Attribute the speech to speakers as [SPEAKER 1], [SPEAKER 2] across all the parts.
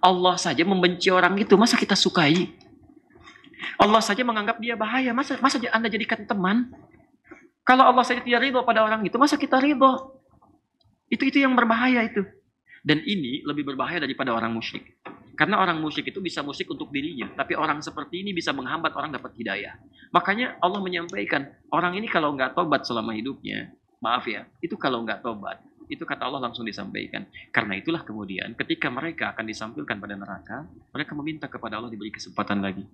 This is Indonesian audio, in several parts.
[SPEAKER 1] Allah saja membenci orang itu, masa kita sukai? Allah saja menganggap dia bahaya, masa Anda jadikan teman? Kalau Allah saja tidak ridho pada orang itu, masa kita ridho? Itu yang berbahaya itu. Dan ini lebih berbahaya daripada orang musyrik. Karena orang musyrik itu bisa musyrik untuk dirinya, tapi orang seperti ini bisa menghambat orang dapat hidayah. Makanya Allah menyampaikan, orang ini kalau nggak tobat selama hidupnya, maaf ya, itu kalau nggak tobat, itu kata Allah langsung disampaikan. Karena itulah kemudian ketika mereka akan disampilkan pada neraka, mereka meminta kepada Allah diberi kesempatan lagi.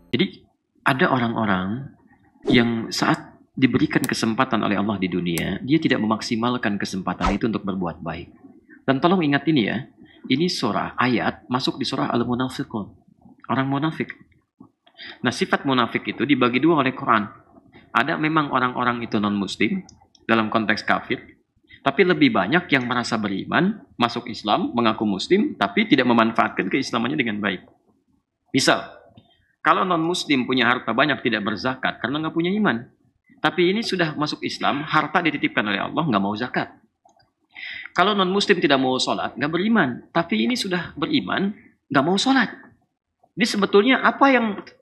[SPEAKER 1] Jadi ada orang-orang yang saat diberikan kesempatan oleh Allah di dunia, dia tidak memaksimalkan kesempatan itu untuk berbuat baik. Dan tolong ingat ini ya, ini surah ayat masuk di surah Al-Munafiqun. Orang munafik. Nah, sifat munafik itu dibagi dua oleh Quran. Ada memang orang-orang itu non-muslim, dalam konteks kafir, tapi lebih banyak yang merasa beriman, masuk Islam, mengaku muslim, tapi tidak memanfaatkan keislamannya dengan baik. Misal, kalau non-muslim punya harta banyak tidak berzakat karena nggak punya iman. Tapi ini sudah masuk Islam, harta dititipkan oleh Allah, nggak mau zakat. Kalau non-muslim tidak mau sholat, nggak beriman. Tapi ini sudah beriman, nggak mau sholat. Ini sebetulnya apa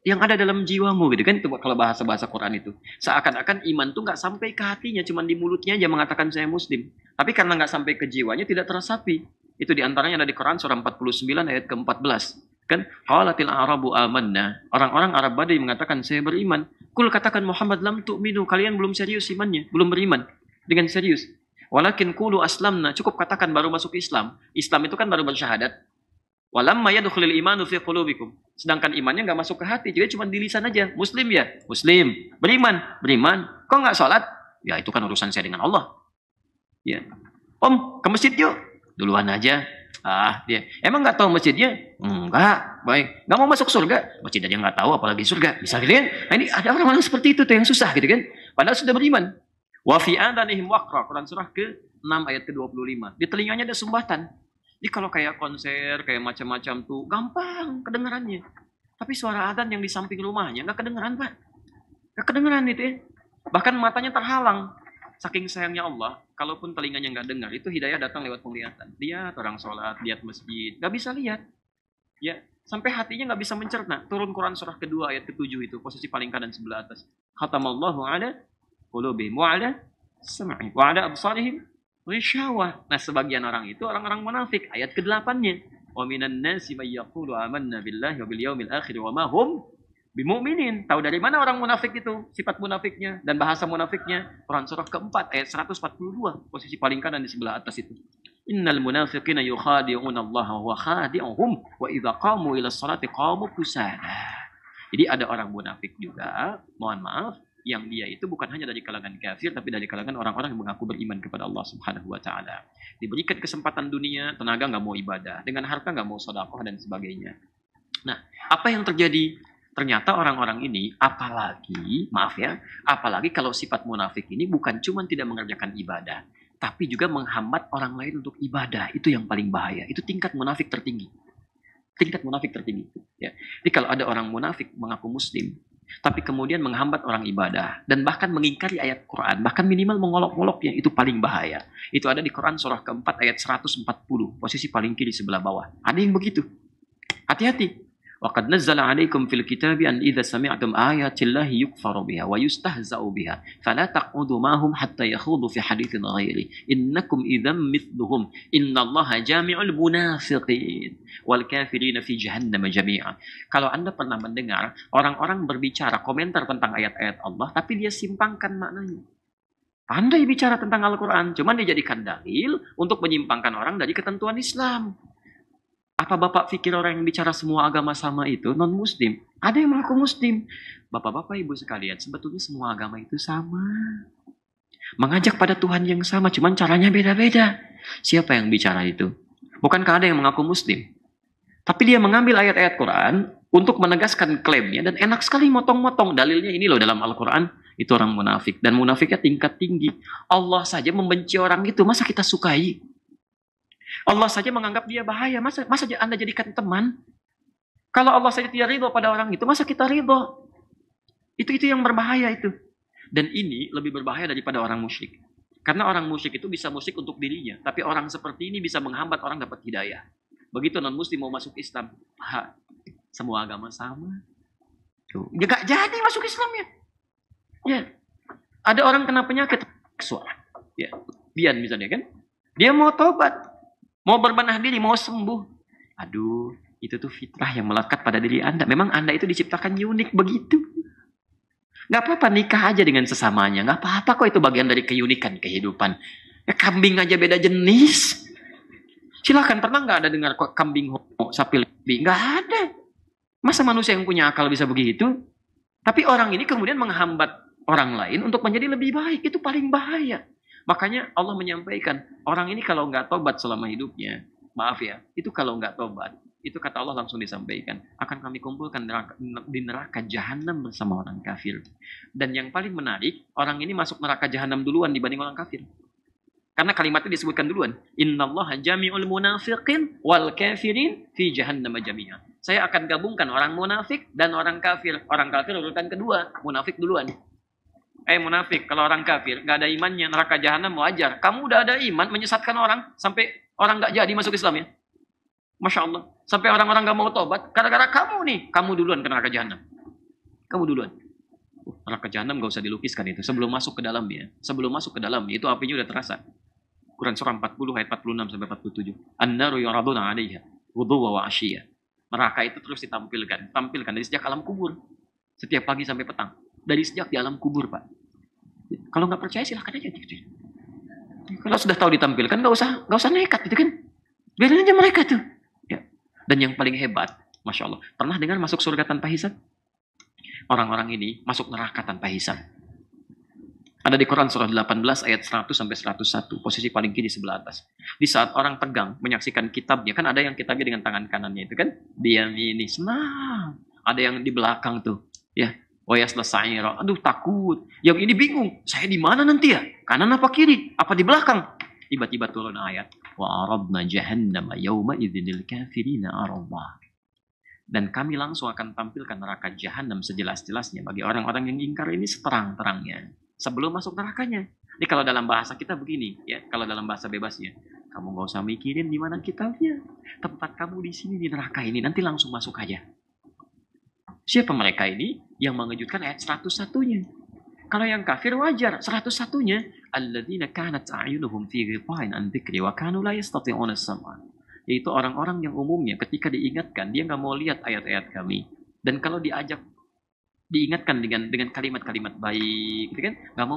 [SPEAKER 1] yang ada dalam jiwamu gitu kan? Kalau bahasa-bahasa Quran itu. Seakan-akan iman tuh nggak sampai ke hatinya, cuma di mulutnya aja mengatakan saya muslim. Tapi karena nggak sampai ke jiwanya, tidak teresapi. Itu diantaranya ada di Quran surah 49 ayat ke-14. Kan qalatil a'rabu amanna, orang-orang Arab Badai mengatakan saya beriman. Kul katakan Muhammad lam tu'minu, kalian belum serius imannya, belum beriman dengan serius. Walakin qulu aslamna, cukup katakan baru masuk Islam. Islam itu kan baru bersyahadat. Walamma yadkhulul imanu fi qulubikum, sedangkan imannya nggak masuk ke hati, jadi cuma di lisan aja. Muslim ya, muslim. Beriman. Kok nggak sholat? Ya itu kan urusan saya dengan Allah. Ya, Om ke masjid yuk, duluan aja. Dia emang nggak tahu masjidnya? Enggak, baik. Nggak mau masuk surga? Masjid aja nggak tahu, apalagi surga. Bisa gitu kan? Nah, ini ada orang-orang seperti itu tuh yang susah gitu kan? Padahal sudah beriman. Wa fi adanihim waqra, Quran surah ke-6 ayat ke-25. Di telinganya ada sumbatan. Jadi kalau kayak konser, kayak macam-macam tuh gampang kedengarannya. Tapi suara adzan yang di samping rumahnya nggak kedengeran, Pak. Nggak kedengeran itu ya. Bahkan matanya terhalang. Saking sayangnya Allah, kalaupun telinganya nggak dengar, itu hidayah datang lewat penglihatan. Lihat orang sholat, lihat masjid, nggak bisa lihat. Ya, sampai hatinya nggak bisa mencerna. Turun Quran surah kedua ayat ke-7 itu, posisi paling kanan sebelah atas. Khatamallahu ala qulubihim wa ala sam'ihim wa ala absarihim ghishawah. Nah, sebagian orang itu orang-orang munafik. Ayat ke-8-nya. Wa minan nasi may yaqulu amanna billahi wa bil yaumil akhir wa ma hum bimu'minin. Tahu dari mana orang munafik itu? Sifat munafiknya dan bahasa munafiknya. Quran surah keempat ayat 142. Posisi paling kanan di sebelah atas itu. Innal munafiqina yukhadi'una Allah wa khadi'uhum wa idza qamu ila sholati qamu kusala. Jadi ada orang munafik juga, mohon maaf, yang dia itu bukan hanya dari kalangan kafir, tapi dari kalangan orang-orang yang mengaku beriman kepada Allah Subhanahu wa Ta'ala. Diberikan kesempatan dunia, tenaga nggak mau ibadah, dengan harta nggak mau sedekah dan sebagainya. Nah, apa yang terjadi? Ternyata orang-orang ini, apalagi kalau sifat munafik ini bukan cuma tidak mengerjakan ibadah, tapi juga menghambat orang lain untuk ibadah. Itu yang paling bahaya. Itu tingkat munafik tertinggi. Ya. Jadi kalau ada orang munafik mengaku muslim, tapi kemudian menghambat orang ibadah, dan bahkan mengingkari ayat Quran, bahkan minimal mengolok-oloknya, itu paling bahaya. Itu ada di Quran surah keempat ayat 140, posisi paling kiri sebelah bawah. Ada yang begitu. Hati-hati. وَقَدْ نَزَّلَ عَلَيْكُمْ فِي الْكِتَابِ أَنْ إِذَا سَمِعْتُمْ آيَاتِ اللَّهِ يُكْفَرُ بِهَا وَيُسْتَهْزَأُ بِهَا فَلَا تَقْعُدُوا مَعَهُمْ حَتَّى يَخُوضُوا فِي حَدِيثٍ غَيْرِهِ إِنَّكُمْ إِذًا مِثْلُهُمْ إِنَّ اللَّهَ جَامِعُ الْمُنَافِقِينَ وَالْكَافِرِينَ فِي جَهَنَّمَ جَمِيعًا. Kalau Anda pernah mendengar orang-orang berbicara komentar tentang ayat-ayat Allah, tapi dia simpangkan maknanya. Pandai bicara tentang Al-Quran, cuman dijadikan dalil untuk menyimpangkan orang dari ketentuan Islam. Apa Bapak pikir orang yang bicara semua agama sama itu non-muslim? Ada yang mengaku muslim. Bapak-bapak, ibu sekalian, sebetulnya semua agama itu sama. Mengajak pada Tuhan yang sama, cuman caranya beda-beda. Siapa yang bicara itu? Bukankah ada yang mengaku muslim? Tapi dia mengambil ayat-ayat Quran untuk menegaskan klaimnya, dan enak sekali motong-motong. Dalilnya ini loh dalam Al-Quran. Itu orang munafik. Dan munafiknya tingkat tinggi. Allah saja membenci orang itu, masa kita sukai? Allah saja menganggap dia bahaya, masa Anda jadikan teman? Kalau Allah saja tidak ridho pada orang itu, masa kita ridho? Itu yang berbahaya itu. Dan ini lebih berbahaya daripada orang musyrik. Karena orang musyrik itu bisa musyrik untuk dirinya, tapi orang seperti ini bisa menghambat orang dapat hidayah. Begitu non-muslim mau masuk Islam, semua agama sama. Tuh, ya gak jadi masuk Islam ya. Ya, ada orang kena penyakit seksual. Ya, Bian misalnya kan, dia mau tobat, mau berbenah diri, mau sembuh. Aduh, itu tuh fitrah yang melekat pada diri Anda. Memang Anda itu diciptakan unik begitu. Gak apa-apa nikah aja dengan sesamanya. Gak apa-apa kok, itu bagian dari keunikan kehidupan. Ya, kambing aja beda jenis. Silahkan, pernah nggak ada dengar kok kambing homo, sapi lebih? Nggak ada. Masa manusia yang punya akal bisa begitu? Tapi orang ini kemudian menghambat orang lain untuk menjadi lebih baik. Itu paling bahaya. Makanya Allah menyampaikan, orang ini kalau nggak tobat selama hidupnya, maaf ya, itu kalau nggak tobat, itu kata Allah langsung disampaikan, akan kami kumpulkan di neraka jahanam bersama orang kafir. Dan yang paling menarik, orang ini masuk neraka jahanam duluan dibanding orang kafir. Karena kalimatnya disebutkan duluan. Innallaha jami'ul munafiqin wal kafirin fi jahannam jami'an. Saya akan gabungkan orang munafik dan orang kafir. Orang kafir urutan kedua, munafik duluan. Munafik, kalau orang kafir nggak ada imannya, neraka jahanam wajar. Kamu udah ada iman menyesatkan orang sampai orang nggak jadi masuk Islam ya. Masya Allah. Sampai orang-orang nggak mau tobat gara-gara kamu nih. Kamu duluan ke neraka jahanam. Kamu duluan. Neraka jahanam nggak usah dilukiskan itu. Sebelum masuk ke dalamnya, itu apinya udah terasa. Quran surah 40 ayat 46 sampai 47. An-naru yuraduna 'alaiha ghuduwwan wa 'ashiyya. Neraka itu terus ditampilkan dari sejak alam kubur. Setiap pagi sampai petang. Dari sejak di alam kubur, Pak. Kalau nggak percaya silahkan aja. Kalau sudah tahu ditampilkan nggak usah nekat gitu kan. Biarin aja mereka tuh. Ya. Dan yang paling hebat, Masya Allah, pernah dengar masuk surga tanpa hisab? Orang-orang ini masuk neraka tanpa hisab. Ada di Quran surah 18 ayat 100 sampai 101, posisi paling kiri sebelah atas. Di saat orang tegang menyaksikan kitabnya, kan ada yang kitabnya dengan tangan kanannya itu kan, dia ini senang. Ada yang di belakang tuh, ya. Selesai, aduh takut. Yang ini bingung, saya di mana nanti ya? Kanan apa kiri? Apa di belakang? Tiba-tiba turun ayat, wa aradna jahannama yawma idzinil kafirina aradha. Dan kami langsung akan tampilkan neraka jahanam sejelas-jelasnya bagi orang-orang yang ingkar ini seterang-terangnya. Sebelum masuk nerakanya. Ini kalau dalam bahasa kita begini, ya, kalau dalam bahasa bebasnya, kamu nggak usah mikirin di mana kitabnya. Tempat kamu di sini di neraka ini, nanti langsung masuk aja. Siapa mereka ini? Yang mengejutkan ayat 101-nya. Kalau yang kafir wajar, 101-nya, alladzina kanat a'yunuhum fi ghita'in an dzikri wa kanu la yastati'una as-sam'a. Yaitu orang-orang yang umumnya ketika diingatkan, dia nggak mau lihat ayat-ayat kami. Dan kalau diingatkan dengan kalimat-kalimat baik, gitu kan? Nggak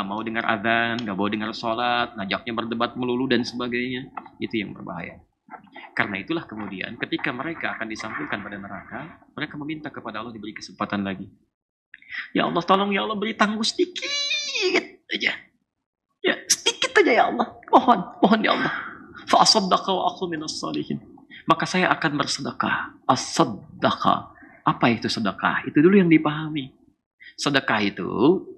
[SPEAKER 1] mau dengar azan, nggak mau dengar sholat, ngajaknya berdebat melulu dan sebagainya. Itu yang berbahaya. Karena itulah kemudian ketika mereka akan disampaikan pada neraka, mereka meminta kepada Allah diberi kesempatan lagi. Ya Allah, tolong ya Allah, beri tangguh sedikit aja. Ya, sedikit aja ya Allah. Mohon ya Allah. Fa asaddaqa wa aqum minas shalihin. Maka saya akan bersedekah. As-saddaqa. Apa itu sedekah? Itu dulu yang dipahami. Sedekah itu,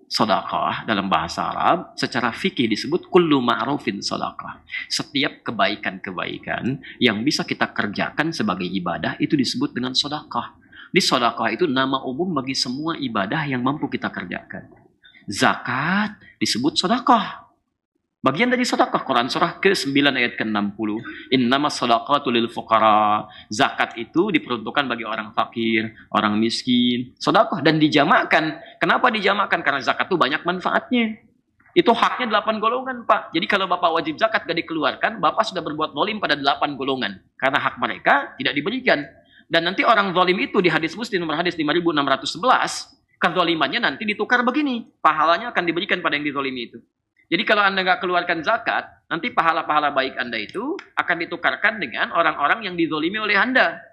[SPEAKER 1] sedekah dalam bahasa Arab, secara fikih disebut kullu ma'rufin sedekah. Setiap kebaikan-kebaikan yang bisa kita kerjakan sebagai ibadah, itu disebut dengan sedekah. Di sedekah itu nama umum bagi semua ibadah yang mampu kita kerjakan. Zakat disebut sedekah. Bagian dari sedekah, Quran surah ke-9 ayat ke-60. Innamas shadaqatu lil fuqara. Zakat itu diperuntukkan bagi orang fakir, orang miskin. Sedekah dan dijamakkan. Kenapa dijamakkan? Karena zakat itu banyak manfaatnya. Itu haknya 8 golongan, Pak. Jadi kalau Bapak wajib zakat gak dikeluarkan, Bapak sudah berbuat zalim pada 8 golongan. Karena hak mereka tidak diberikan. Dan nanti orang zalim itu di hadis Muslim nomor hadis 5611, kezalimannya nanti ditukar begini. Pahalanya akan diberikan pada yang dizalimi itu. Jadi kalau Anda nggak keluarkan zakat, nanti pahala-pahala baik Anda itu akan ditukarkan dengan orang-orang yang dizolimi oleh Anda.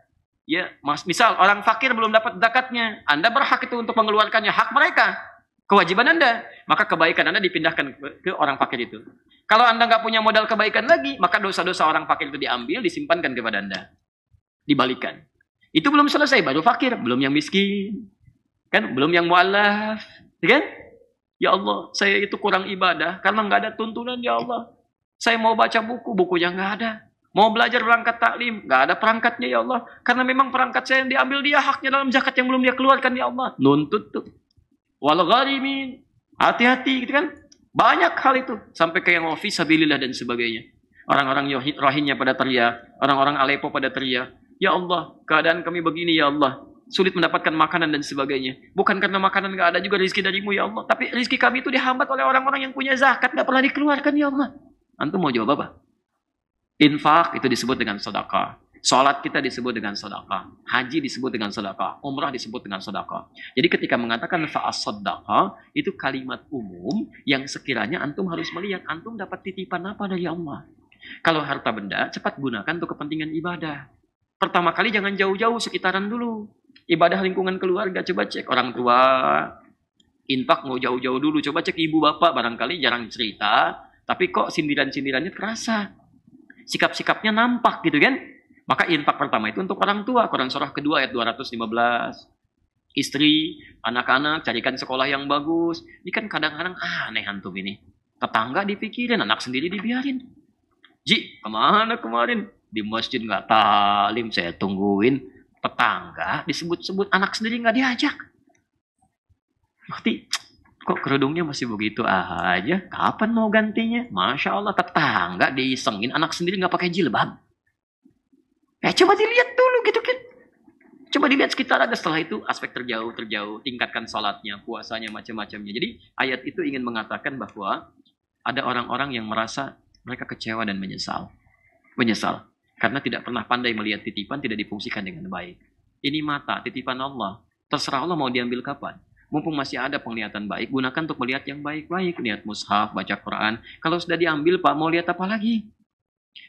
[SPEAKER 1] Ya, misal orang fakir belum dapat zakatnya, Anda berhak itu untuk mengeluarkannya, hak mereka, kewajiban Anda. Maka kebaikan Anda dipindahkan ke orang fakir itu. Kalau Anda nggak punya modal kebaikan lagi, maka dosa-dosa orang fakir itu diambil, disimpankan kepada Anda, dibalikan. Itu belum selesai, baru fakir, belum yang miskin, kan? Belum yang mu'allaf, kan? Ya Allah, saya itu kurang ibadah karena nggak ada tuntunan, ya Allah. Saya mau baca buku, bukunya nggak ada. Mau belajar perangkat taklim, nggak ada perangkatnya, ya Allah. Karena memang perangkat saya yang diambil dia, haknya dalam zakat yang belum dia keluarkan, ya Allah. Nuntut tuh. Wal gharimin. Hati-hati, gitu kan. Banyak hal itu. Sampai ke yang fi sabilillah dan sebagainya. Orang-orang Rohingya pada teriak. Orang-orang Aleppo pada teriak. Ya Allah, keadaan kami begini ya Allah. Sulit mendapatkan makanan dan sebagainya. Bukan karena makanan nggak ada juga rezeki darimu ya Allah. Tapi rezeki kami itu dihambat oleh orang-orang yang punya zakat. Nggak pernah dikeluarkan ya Allah. Antum mau jawab apa? Infak itu disebut dengan sedekah. Salat kita disebut dengan sedekah. Haji disebut dengan sedekah. Umrah disebut dengan sedekah. Jadi ketika mengatakan fa'as-sedekah, itu kalimat umum yang sekiranya antum harus melihat antum dapat titipan apa dari Allah. Kalau harta benda, cepat gunakan untuk kepentingan ibadah. Pertama kali jangan jauh-jauh, sekitaran dulu. Ibadah lingkungan keluarga, coba cek orang tua. Infak mau jauh-jauh dulu, coba cek ibu bapak, barangkali jarang cerita. Tapi kok sindiran-sindirannya terasa. Sikap-sikapnya nampak gitu kan. Maka infak pertama itu untuk orang tua. Quran surah kedua ayat 215. Istri, anak-anak, carikan sekolah yang bagus. Ini kan kadang-kadang aneh antum ini. Tetangga dipikirin, anak sendiri dibiarin. Ji, kemana kemarin? Di masjid nggak talim, saya tungguin. Tetangga disebut-sebut, anak sendiri nggak diajak. Berarti, kok kerudungnya masih begitu aja? Kapan mau gantinya? Masya Allah, tetangga diisengin, anak sendiri nggak pakai jilbab. Coba dilihat dulu gitu kan. Coba dilihat sekitar ada, setelah itu aspek terjauh, tingkatkan salatnya, puasanya, macam-macamnya. Jadi ayat itu ingin mengatakan bahwa ada orang-orang yang merasa mereka kecewa dan menyesal. Menyesal. Karena tidak pernah pandai melihat titipan, tidak difungsikan dengan baik. Ini mata, titipan Allah. Terserah Allah mau diambil kapan. Mumpung masih ada penglihatan baik, gunakan untuk melihat yang baik-baik. Lihat mushaf, baca Quran. Kalau sudah diambil, Pak, mau lihat apa lagi?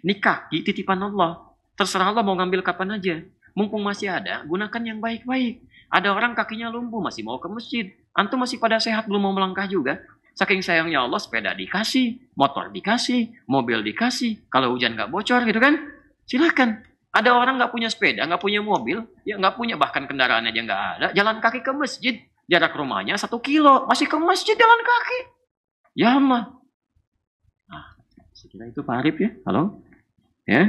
[SPEAKER 1] Ini kaki, titipan Allah. Terserah Allah mau ngambil kapan aja. Mumpung masih ada, gunakan yang baik-baik. Ada orang kakinya lumpuh, masih mau ke masjid. Antum masih pada sehat, belum mau melangkah juga. Saking sayangnya Allah, sepeda dikasih, motor dikasih, mobil dikasih. Kalau hujan nggak bocor gitu kan, silakan. Ada orang nggak punya sepeda, nggak punya mobil, ya nggak punya, bahkan kendaraan aja nggak ada. Jalan kaki ke masjid, jarak rumahnya 1 kilo, masih ke masjid jalan kaki. Ya Allah. Nah, saya kira itu Pak Arif ya. Halo? Ya,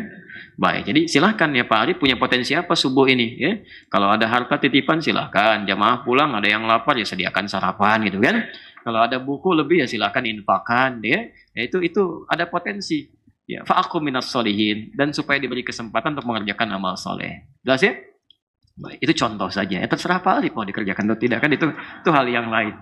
[SPEAKER 1] baik. Jadi silahkan ya Pak Arif, punya potensi apa subuh ini ya? Kalau ada harta titipan silahkan. Jamaah pulang ada yang lapar ya sediakan sarapan gitu kan. Kalau ada buku lebih ya silahkan infakkan ya. Itu ada potensi. Ya, fa'akum minas solihin, dan supaya diberi kesempatan untuk mengerjakan amal soleh. Jelas ya? Baik, itu contoh saja. Ya, terserah Pak Arif mau dikerjakan atau tidak kan, itu hal yang lain.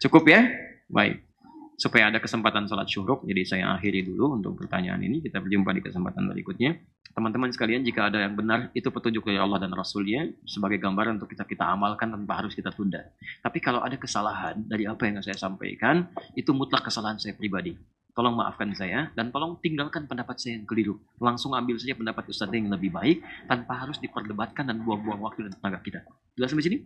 [SPEAKER 1] Cukup ya? Baik. Supaya ada kesempatan sholat syuruk, jadi saya akhiri dulu untuk pertanyaan ini. Kita berjumpa di kesempatan berikutnya. Teman-teman sekalian, jika ada yang benar, itu petunjuk dari Allah dan Rasulnya sebagai gambaran untuk kita amalkan tanpa harus kita tunda. Tapi kalau ada kesalahan dari apa yang saya sampaikan, itu mutlak kesalahan saya pribadi. Tolong maafkan saya, dan tolong tinggalkan pendapat saya yang keliru. Langsung ambil saja pendapat Ustaz yang lebih baik, tanpa harus diperdebatkan dan buang-buang waktu dan tenaga kita. Jelas sampai sini?